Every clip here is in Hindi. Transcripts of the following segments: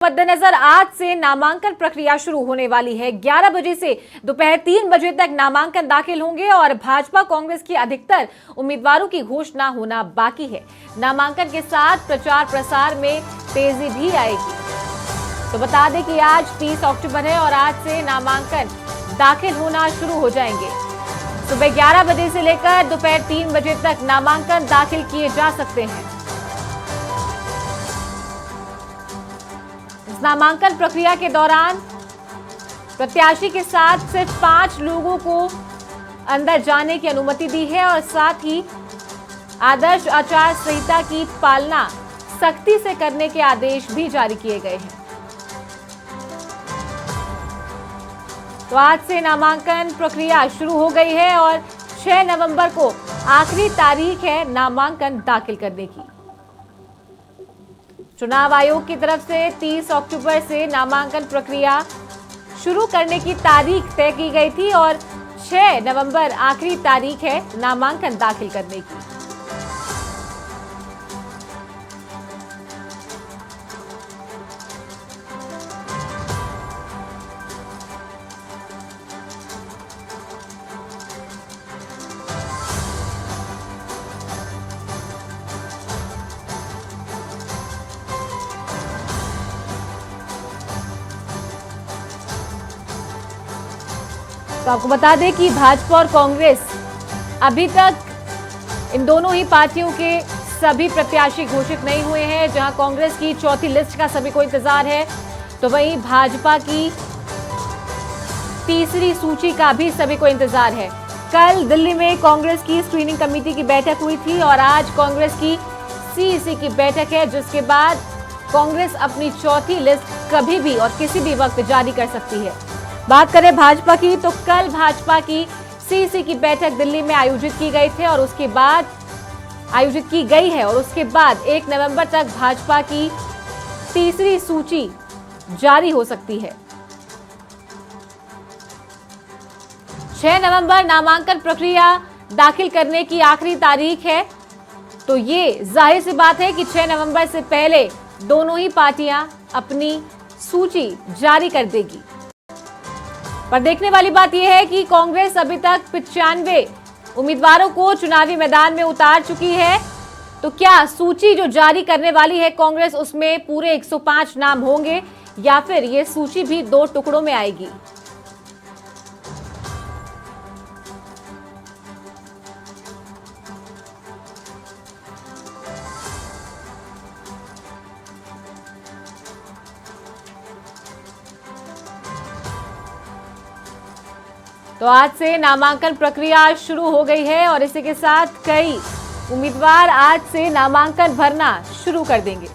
मद्देनजर आज से नामांकन प्रक्रिया शुरू होने वाली है। 11 बजे से दोपहर 3 बजे तक नामांकन दाखिल होंगे और भाजपा कांग्रेस की अधिकतर उम्मीदवारों की घोषणा होना बाकी है। नामांकन के साथ प्रचार प्रसार में तेजी भी आएगी। तो बता दें कि आज 30 अक्टूबर है और आज से नामांकन दाखिल होना शुरू हो जाएंगे। सुबह 11 बजे से लेकर दोपहर 3 बजे तक नामांकन दाखिल किए जा सकते हैं। नामांकन प्रक्रिया के दौरान प्रत्याशी के साथ सिर्फ 5 लोगों को अंदर जाने की अनुमति दी है और साथ ही आदर्श आचार संहिता की पालना सख्ती से करने के आदेश भी जारी किए गए हैं। तो आज से नामांकन प्रक्रिया शुरू हो गई है और 6 नवंबर को आखिरी तारीख है नामांकन दाखिल करने की। चुनाव आयोग की तरफ से 30 अक्टूबर से नामांकन प्रक्रिया शुरू करने की तारीख तय की गई थी और 6 नवंबर आखिरी तारीख है नामांकन दाखिल करने की। तो आपको बता दें कि भाजपा और कांग्रेस अभी तक इन दोनों ही पार्टियों के सभी प्रत्याशी घोषित नहीं हुए हैं। जहां कांग्रेस की चौथी लिस्ट का सभी को इंतजार है, तो वहीं भाजपा की तीसरी सूची का भी सभी को इंतजार है। कल दिल्ली में कांग्रेस की स्क्रीनिंग कमेटी की बैठक हुई थी और आज कांग्रेस की सीईसी की बैठक है, जिसके बाद कांग्रेस अपनी चौथी लिस्ट कभी भी और किसी भी वक्त जारी कर सकती है। बात करें भाजपा की, तो कल भाजपा की सीईसी की बैठक दिल्ली में आयोजित की गई है और उसके बाद 1 नवंबर तक भाजपा की तीसरी सूची जारी हो सकती है। 6 नवंबर नामांकन प्रक्रिया दाखिल करने की आखिरी तारीख है। तो ये जाहिर सी बात है कि 6 नवंबर से पहले दोनों ही पार्टियां अपनी सूची जारी कर देगी। पर देखने वाली बात यह है कि कांग्रेस अभी तक 95 उम्मीदवारों को चुनावी मैदान में उतार चुकी है। तो क्या सूची जो जारी करने वाली है कांग्रेस, उसमें पूरे 105 नाम होंगे या फिर यह सूची भी 2 टुकड़ों में आएगी? तो आज से नामांकन प्रक्रिया शुरू हो गई है और इसी के साथ कई उम्मीदवार आज से नामांकन भरना शुरू कर देंगे।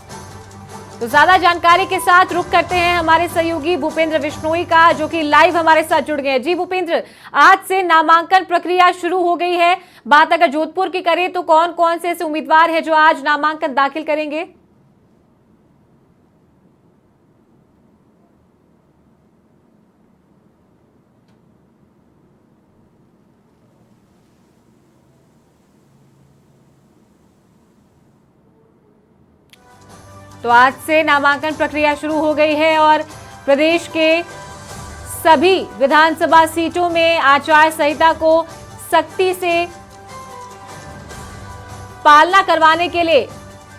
तो ज्यादा जानकारी के साथ रुख करते हैं हमारे सहयोगी भूपेंद्र बिश्नोई का, जो कि लाइव हमारे साथ जुड़ गए हैं। जी भूपेंद्र, आज से नामांकन प्रक्रिया शुरू हो गई है। बात अगर जोधपुर की करें तो कौन कौन से ऐसे उम्मीदवार हैं जो आज नामांकन दाखिल करेंगे? तो आज से नामांकन प्रक्रिया शुरू हो गई है और प्रदेश के सभी विधानसभा सीटों में आचार संहिता को सख्ती से पालना करवाने के लिए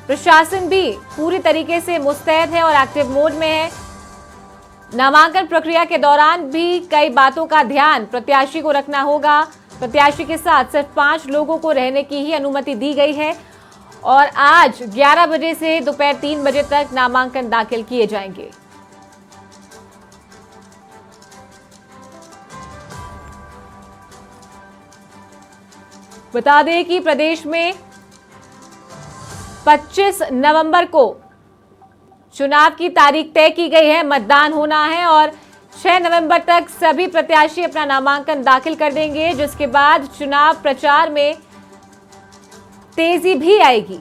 प्रशासन भी पूरी तरीके से मुस्तैद है और एक्टिव मोड में है। नामांकन प्रक्रिया के दौरान भी कई बातों का ध्यान प्रत्याशी को रखना होगा। प्रत्याशी के साथ सिर्फ 5 लोगों को रहने की ही अनुमति दी गई है और आज 11 बजे से दोपहर 3 बजे तक नामांकन दाखिल किए जाएंगे। बता दें कि प्रदेश में 25 नवंबर को चुनाव की तारीख तय की गई है, मतदान होना है और 6 नवंबर तक सभी प्रत्याशी अपना नामांकन दाखिल कर देंगे, जिसके बाद चुनाव प्रचार में तेजी भी आएगी।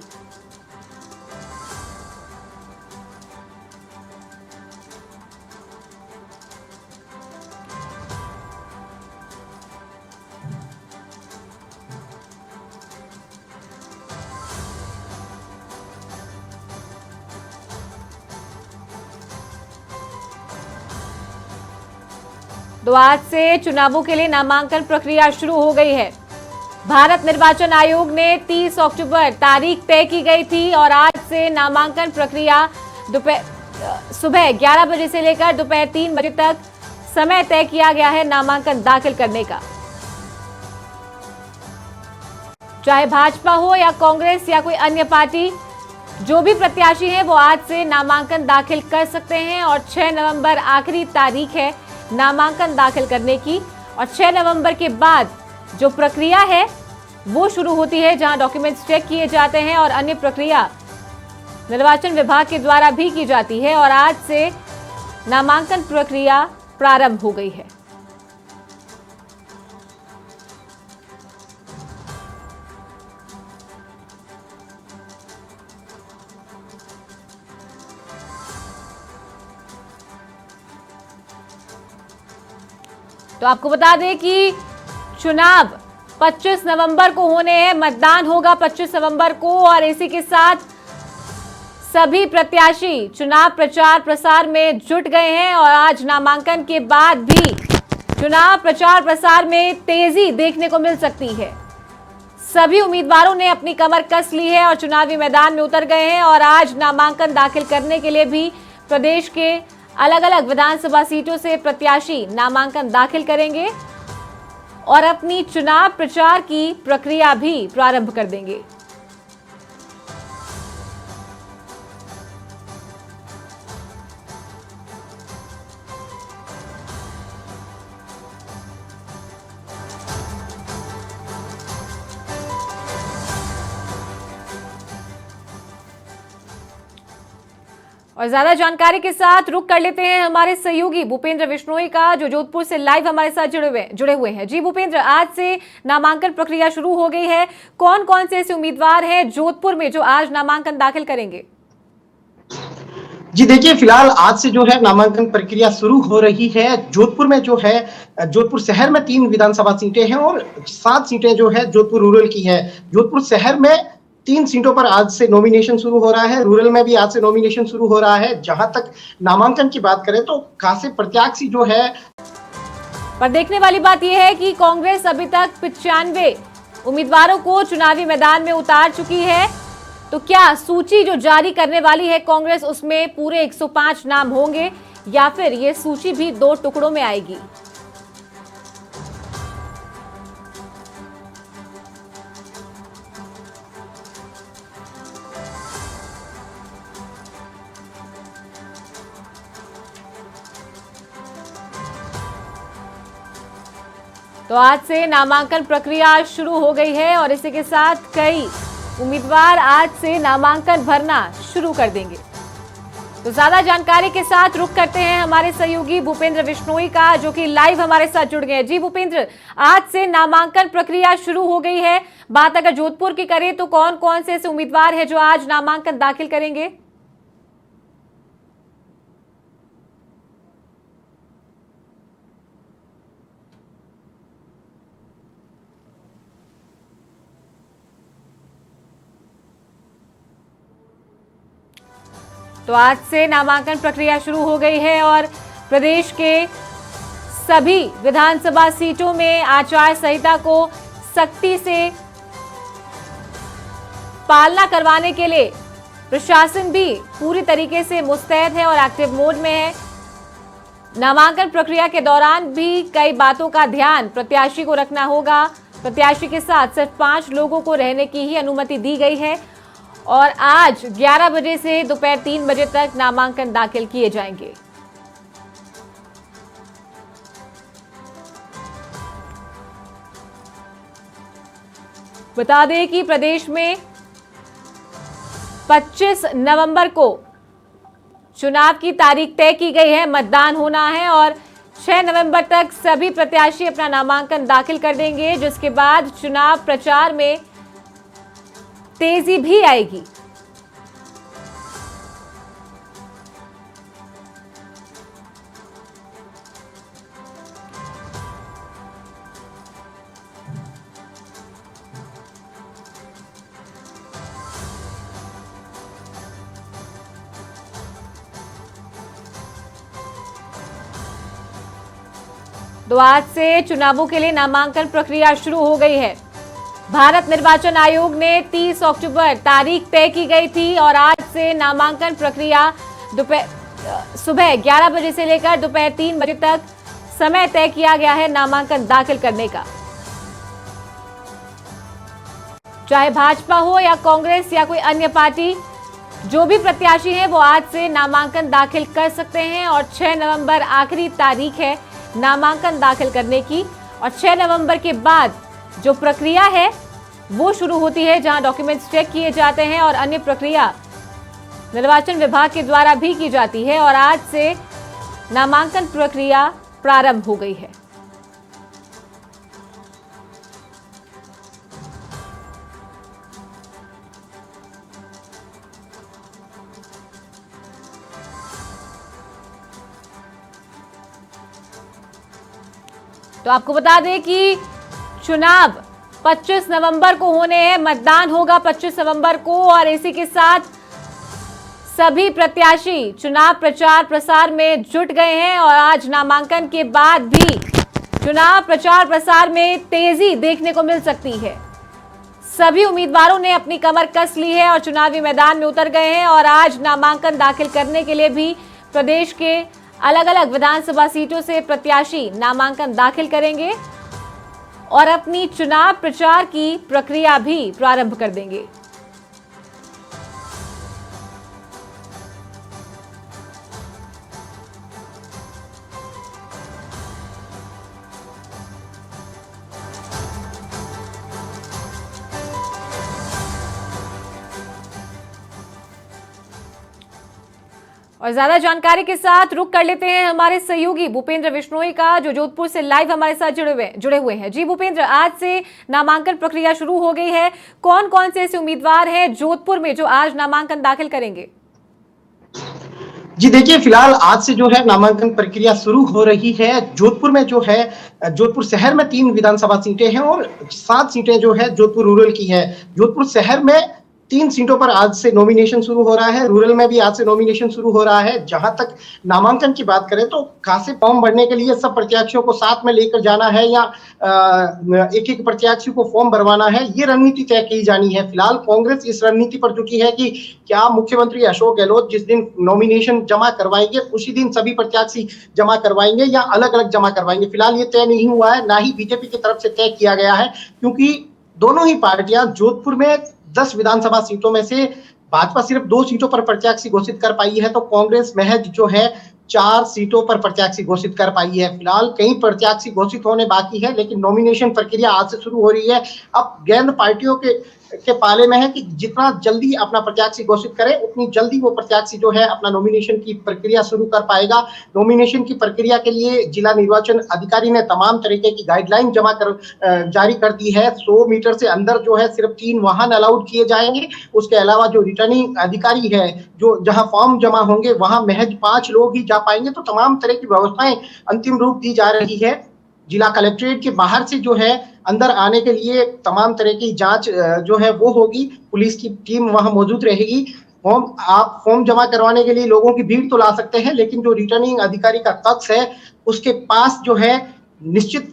तो आज से चुनावों के लिए नामांकन प्रक्रिया शुरू हो गई है। भारत निर्वाचन आयोग ने 30 अक्टूबर तारीख तय की गई थी और आज से नामांकन प्रक्रिया सुबह 11 बजे से लेकर दोपहर 3 बजे तक समय तय किया गया है नामांकन दाखिल करने का। चाहे भाजपा हो या कांग्रेस या कोई अन्य पार्टी, जो भी प्रत्याशी हैं वो आज से नामांकन दाखिल कर सकते हैं और 6 नवंबर आखिरी तारीख है नामांकन दाखिल करने की। और 6 नवंबर के बाद जो प्रक्रिया है वो शुरू होती है, जहां डॉक्यूमेंट्स चेक किए जाते हैं और अन्य प्रक्रिया निर्वाचन विभाग के द्वारा भी की जाती है। और आज से नामांकन प्रक्रिया प्रारंभ हो गई है। तो आपको बता दें कि चुनाव 25 नवंबर को होने हैं, मतदान होगा 25 नवंबर को। और इसी के साथ सभी प्रत्याशी चुनाव प्रचार प्रसार में जुट गए हैं और आज नामांकन के बाद भी चुनाव प्रचार प्रसार में तेजी देखने को मिल सकती है। सभी उम्मीदवारों ने अपनी कमर कस ली है और चुनावी मैदान में उतर गए हैं और आज नामांकन दाखिल करने के लिए भी प्रदेश के अलग अलग विधानसभा सीटों से प्रत्याशी नामांकन दाखिल करेंगे और अपनी चुनाव प्रचार की प्रक्रिया भी प्रारंभ कर देंगे। और ज्यादा जानकारी के साथ रुक कर लेते हैं हमारे सहयोगी भूपेंद्र बिश्नोई का, जो जोधपुर से लाइव हमारे साथ जुड़े हुए हैं। जी भूपेंद्र, आज से नामांकन प्रक्रिया शुरू हो गई है। कौन कौन से ऐसे उम्मीदवार हैं जोधपुर में जो आज नामांकन दाखिल करेंगे? जी देखिए, फिलहाल आज से जो है नामांकन प्रक्रिया शुरू हो रही है। जोधपुर में जो है, जोधपुर शहर में 3 विधानसभा सीटें हैं और 7 सीटें जो है जोधपुर रूरल की है। जोधपुर शहर में 3 सीटों पर आज से नॉमिनेशन शुरू हो रहा है। रूरल में भी आज से नॉमिनेशन शुरू हो रहा है। जहां तक नामांकन की बात करें तो खासे प्रत्याशी जो है, पर देखने वाली बात यह है कि कांग्रेस अभी तक 95 उम्मीदवारों को चुनावी मैदान में उतार चुकी है। तो क्या सूची जो जारी करने वाली है कांग्रेस, उसमें पूरे 105 नाम होंगे या फिर ये सूची भी 2 टुकड़ों में आएगी? तो आज से नामांकन प्रक्रिया शुरू हो गई है और इसी के साथ कई उम्मीदवार आज से नामांकन भरना शुरू कर देंगे। तो ज्यादा जानकारी के साथ रुक करते हैं हमारे सहयोगी भूपेंद्र बिश्नोई का, जो कि लाइव हमारे साथ जुड़ गए हैं। जी भूपेंद्र, आज से नामांकन प्रक्रिया शुरू हो गई है। बात अगर जोधपुर की करें तो कौन कौन से ऐसे उम्मीदवार हैं जो आज नामांकन दाखिल करेंगे? तो आज से नामांकन प्रक्रिया शुरू हो गई है और प्रदेश के सभी विधानसभा सीटों में आचार संहिता को सख्ती से पालना करवाने के लिए प्रशासन भी पूरी तरीके से मुस्तैद है और एक्टिव मोड में है। नामांकन प्रक्रिया के दौरान भी कई बातों का ध्यान प्रत्याशी को रखना होगा। प्रत्याशी के साथ सिर्फ 5 लोगों को रहने की ही अनुमति दी गई है और आज 11 बजे से दोपहर 3 बजे तक नामांकन दाखिल किए जाएंगे। बता दें कि प्रदेश में 25 नवंबर को चुनाव की तारीख तय की गई है, मतदान होना है और 6 नवंबर तक सभी प्रत्याशी अपना नामांकन दाखिल कर देंगे, जिसके बाद चुनाव प्रचार में तेजी भी आएगी। तो आज से चुनावों के लिए नामांकन प्रक्रिया शुरू हो गई है। भारत निर्वाचन आयोग ने 30 अक्टूबर तारीख तय की गई थी और आज से नामांकन प्रक्रिया सुबह 11 बजे से लेकर दोपहर 3 बजे तक समय तय किया गया है नामांकन दाखिल करने का। चाहे भाजपा हो या कांग्रेस या कोई अन्य पार्टी, जो भी प्रत्याशी हैं वो आज से नामांकन दाखिल कर सकते हैं और 6 नवंबर आखिरी तारीख है नामांकन दाखिल करने की। और 6 नवंबर के बाद जो प्रक्रिया है वो शुरू होती है, जहां डॉक्यूमेंट्स चेक किए जाते हैं और अन्य प्रक्रिया निर्वाचन विभाग के द्वारा भी की जाती है। और आज से नामांकन प्रक्रिया प्रारंभ हो गई है। तो आपको बता दें कि चुनाव 25 नवंबर को होने हैं, मतदान होगा 25 नवंबर को। और इसी के साथ सभी प्रत्याशी चुनाव प्रचार प्रसार में जुट गए हैं और आज नामांकन के बाद भी चुनाव प्रचार प्रसार में तेजी देखने को मिल सकती है। सभी उम्मीदवारों ने अपनी कमर कस ली है और चुनावी मैदान में उतर गए हैं। और आज नामांकन दाखिल करने के लिए भी प्रदेश के अलग अलग विधानसभा सीटों से प्रत्याशी नामांकन दाखिल करेंगे और अपनी चुनाव प्रचार की प्रक्रिया भी प्रारंभ कर देंगे। और ज्यादा जानकारी के साथ रुक कर लेते हैं हमारे सहयोगी भूपेंद्र बिश्नोई का, जो जोधपुर से लाइव हमारे साथ जुड़े हुए हैं। जी भूपेंद्र, आज से नामांकन प्रक्रिया शुरू हो गई है। कौन कौन से ऐसे उम्मीदवार हैं जोधपुर में जो आज नामांकन दाखिल करेंगे? जी देखिए, फिलहाल आज से जो है नामांकन प्रक्रिया शुरू हो रही है। जोधपुर में जो है, जोधपुर शहर में 3 विधानसभा सीटें हैं और 7 सीटें जो है जोधपुर रूरल की है। जोधपुर शहर में 3 सीटों पर आज से नॉमिनेशन शुरू हो रहा है। रूरल में भी आज से नॉमिनेशन शुरू हो रहा है। जहां तक नामांकन की बात करें तो खासे फॉर्म भरने के लिए सब प्रत्याशियों को साथ में लेकर जाना है या एक एक प्रत्याशी को फॉर्म भरवाना है, ये रणनीति तय की जानी है। फिलहाल कांग्रेस इस रणनीति पर जुटी है कि क्या मुख्यमंत्री अशोक गहलोत जिस दिन नॉमिनेशन जमा करवाएंगे उसी दिन सभी प्रत्याशी जमा करवाएंगे या अलग अलग जमा करवाएंगे। फिलहाल ये तय नहीं हुआ है, ना ही बीजेपी की तरफ से तय किया गया है, क्योंकि दोनों ही पार्टियां जोधपुर में 10 विधानसभा सीटों में से भाजपा सिर्फ 2 सीटों पर प्रत्याशी घोषित कर पाई है, तो कांग्रेस महज जो है 4 सीटों पर प्रत्याशी घोषित कर पाई है। फिलहाल कई प्रत्याशी घोषित होने बाकी है, लेकिन नॉमिनेशन प्रक्रिया आज से शुरू हो रही है। अब गेंद पार्टियों के पाले में है कि जितना जल्दी अपना प्रत्याशी घोषित करे उतनी जल्दी वो प्रत्याशी जो है अपना नॉमिनेशन की प्रक्रिया शुरू कर पाएगा। नॉमिनेशन की प्रक्रिया के लिए जिला निर्वाचन अधिकारी ने तमाम तरीके की गाइडलाइन जारी कर दी है। 100 मीटर से अंदर जो है सिर्फ 3 वाहन अलाउड किए जाएंगे। उसके अलावा जो रिटर्निंग अधिकारी है, जो जहां फॉर्म जमा होंगे वहां महज 5 लोग ही जा पाएंगे। तो तमाम तरह की व्यवस्थाएं अंतिम रूप दी जा रही है। जिला कलेक्ट्रेट के बाहर से जो है अंदर आने के लिए तमाम तरह की जांच जो है वो होगी। पुलिस की टीम वहां मौजूद रहेगी। आप फॉर्म जमा करवाने के लिए लोगों की भीड़ तो ला सकते हैं, लेकिन जो रिटर्निंग अधिकारी का कक्ष है उसके पास जो है निश्चित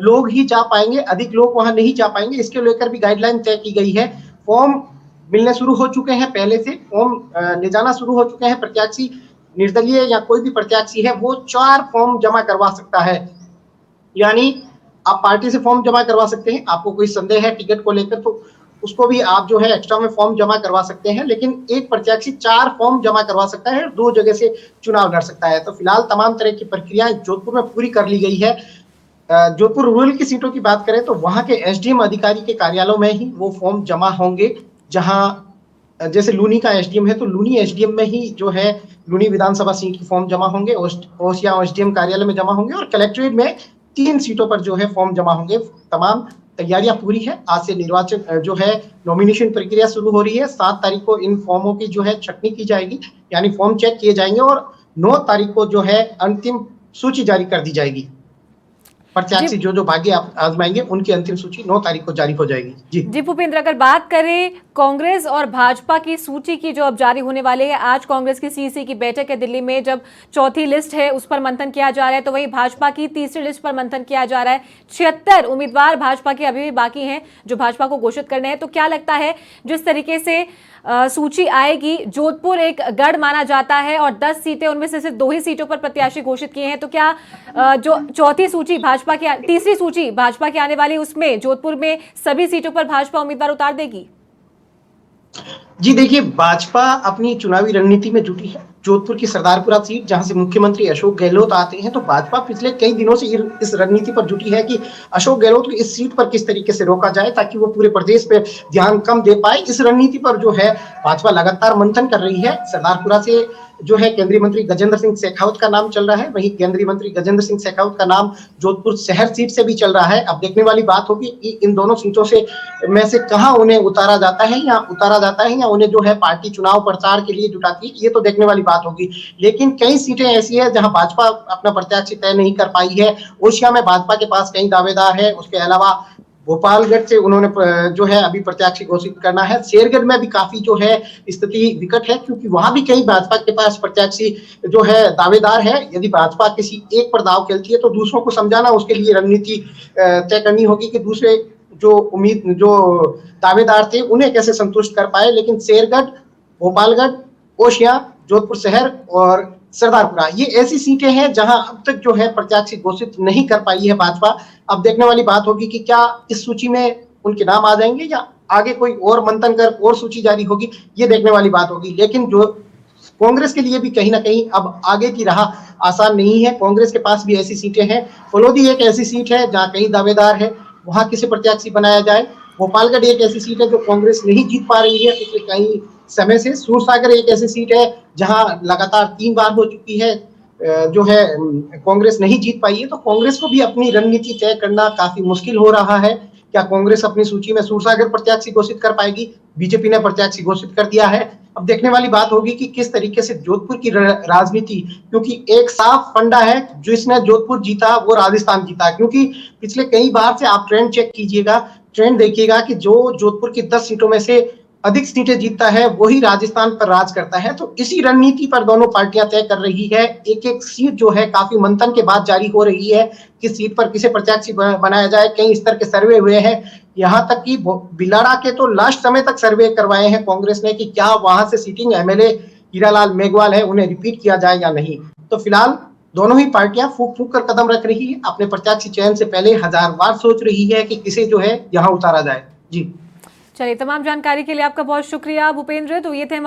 लोग ही जा पाएंगे, अधिक लोग वहां नहीं जा पाएंगे। इसके लेकर भी गाइडलाइन तय की गई है। फॉर्म मिलने शुरू हो चुके हैं, पहले से फॉर्म ले जाना शुरू हो चुके हैं। प्रत्याशी निर्दलीय या कोई भी प्रत्याशी है वो 4 फॉर्म जमा करवा सकता है। यानी आप पार्टी से फॉर्म जमा करवा सकते हैं, आपको कोई संदेह है टिकट को लेकर तो उसको भी आप जो है एक्स्ट्रा में फॉर्म जमा करवा सकते हैं, लेकिन एक प्रत्याशी 4 फॉर्म जमा करवा सकता है, 2 जगह से चुनाव लड़ सकता है। तो फिलहाल तमाम तरह की प्रक्रियाएं जोधपुर में पूरी कर ली गई है। जोधपुर रूरल की सीटों की बात करें तो वहां के एसडीएम अधिकारी के कार्यालयों में ही वो फॉर्म जमा होंगे। जहां जैसे लूनी का एसडीएम है तो लूनी एसडीएम में ही जो है लूनी विधानसभा सीट के फॉर्म जमा होंगे, ओसिया एसडीएम कार्यालय में जमा होंगे और कलेक्ट्रेट में 3 सीटों पर जो है फॉर्म जमा होंगे। तमाम तैयारियां पूरी है। आज से निर्वाचन जो है नॉमिनेशन प्रक्रिया शुरू हो रही है। 7 तारीख को इन फॉर्मों की जो है छटनी की जाएगी, यानी फॉर्म चेक किए जाएंगे और 9 तारीख को जो है अंतिम सूची जारी कर दी जाएगी। प्रत्याशी जो भाग्य आजमाएंगे उनकी अंतिम सूची 9 तारीख को जारी हो जाएगी। जी भूपेंद्र, अगर बात करें कांग्रेस और भाजपा की सूची की जो अब जारी होने वाली है, आज कांग्रेस की सीसी की बैठक है दिल्ली में, जब चौथी लिस्ट है उस पर मंथन किया जा रहा है, तो वहीं भाजपा की तीसरी लिस्ट पर मंथन किया जा रहा है। 76 उम्मीदवार भाजपा के अभी भी बाकी हैं जो भाजपा को घोषित करने हैं। तो क्या लगता है जिस तरीके से सूची आएगी, जोधपुर एक गढ़ माना जाता है और 10 सीटें, उनमें से सिर्फ 2 ही सीटों पर प्रत्याशी घोषित किए हैं, तो क्या जो चौथी सूची भाजपा की, तीसरी सूची भाजपा की आने वाली, उसमें जोधपुर में सभी सीटों पर भाजपा उम्मीदवार उतार देगी? जी देखिए, भाजपा अपनी चुनावी रणनीति में जुटी है। जोधपुर की सरदारपुरा सीट जहां से मुख्यमंत्री अशोक गहलोत आते हैं, तो भाजपा पिछले कई दिनों से इस रणनीति पर जुटी है कि अशोक गहलोत को इस सीट पर किस तरीके से रोका जाए ताकि वो पूरे प्रदेश पे ध्यान कम दे पाए। इस रणनीति पर जो है भाजपा लगातार मंथन कर रही है। सरदारपुरा से जो है केंद्रीय मंत्री गजेंद्र सिंह शेखावत का नाम चल रहा है, वहीं केंद्रीय मंत्री गजेंद्र सिंह शेखावत का नाम जोधपुर शहर सीट से भी चल रहा है। अब देखने वाली बात होगी कि इन दोनों सीटों से में से कहां उन्हें उतारा जाता है या उन्हें जो है पार्टी चुनाव प्रचार के लिए जुटाती है, ये तो देखने वाली बात होगी। लेकिन कई सीटें ऐसी है जहां भाजपा अपना प्रत्याशी तय नहीं कर पाई है। ओशिया में भाजपा के पास कई दावेदार है, उसके अलावा गोपालगढ़ से उन्होंने जो है अभी प्रत्याशी घोषित करना है। शेरगढ़ में भी काफी जो है स्थिति विकट है, क्योंकि वहां भी कई भाजपा के पास प्रत्याशी जो है दावेदार है। यदि भाजपा किसी एक पर दाव खेलती है तो दूसरों को समझाना, उसके लिए रणनीति तय करनी होगी कि दूसरे जो दावेदार थे उन्हें कैसे संतुष्ट कर पाए। लेकिन शेरगढ़, गोपालगढ़, ओशिया, जोधपुर शहर और सरदारपुरा, ये ऐसी सीटें हैं जहां अब तक जो है प्रत्याशी घोषित नहीं कर पाई है भाजपा। अब देखने वाली बात होगी कि क्या इस सूची में उनके नाम आ जाएंगे या आगे कोई और मंथन कर और सूची जारी होगी, ये देखने वाली बात होगी। लेकिन जो कांग्रेस के लिए भी कहीं ना कहीं अब आगे की राह आसान नहीं है। कांग्रेस के पास भी ऐसी सीटें हैं। फलोदी एक ऐसी सीट है जहां कई दावेदार है, वहां किसे प्रत्याशी बनाया जाए। गोपालगढ़ एक ऐसी सीट है जो कांग्रेस नहीं जीत पा रही है पिछले कई समय से। सूरसागर एक ऐसी सीट है जहां लगातार 3 बार हो चुकी है जो है कांग्रेस नहीं जीत पाई है। तो कांग्रेस को भी अपनी रणनीति तय करना काफी मुश्किल हो रहा है। क्या कांग्रेस अपनी सूची में सूरसागर प्रत्याशी घोषित कर पाएगी? बीजेपी ने प्रत्याशी घोषित कर दिया है। अब देखने वाली बात होगी कि किस तरीके से जोधपुर की राजनीति, क्योंकि एक साफ फंडा है, जिसने जोधपुर जीता वो राजस्थान जीता। क्योंकि पिछले कई बार से आप ट्रेंड चेक कीजिएगा, ट्रेंड देखिएगा कि जो जोधपुर की 10 सीटों में से अधिक सीटें जीतता है वही राजस्थान पर राज करता है। तो इसी रणनीति पर दोनों पार्टियां तय कर रही है। एक एक सीट जो है काफी मंथन के बाद जारी हो रही है, किस सीट पर किसे प्रत्याशी बनाया जाए। कई स्तर के सर्वे हुए हैं, यहाँ तक कि बिलाड़ा के तो लास्ट समय तक सर्वे करवाए हैं कांग्रेस ने कि क्या वहां से सीटिंग एमएलए हीरालाल मेघवाल है उन्हें रिपीट किया जाए या नहीं। तो फिलहाल दोनों ही पार्टियां फूक फूक कर कदम रख रही है। अपने प्रत्याशी चयन से पहले 1000 बार सोच रही है कि किसे जो है यहाँ उतारा जाए। जी चलिए, तमाम जानकारी के लिए आपका बहुत शुक्रिया भूपेंद्र। तो ये थे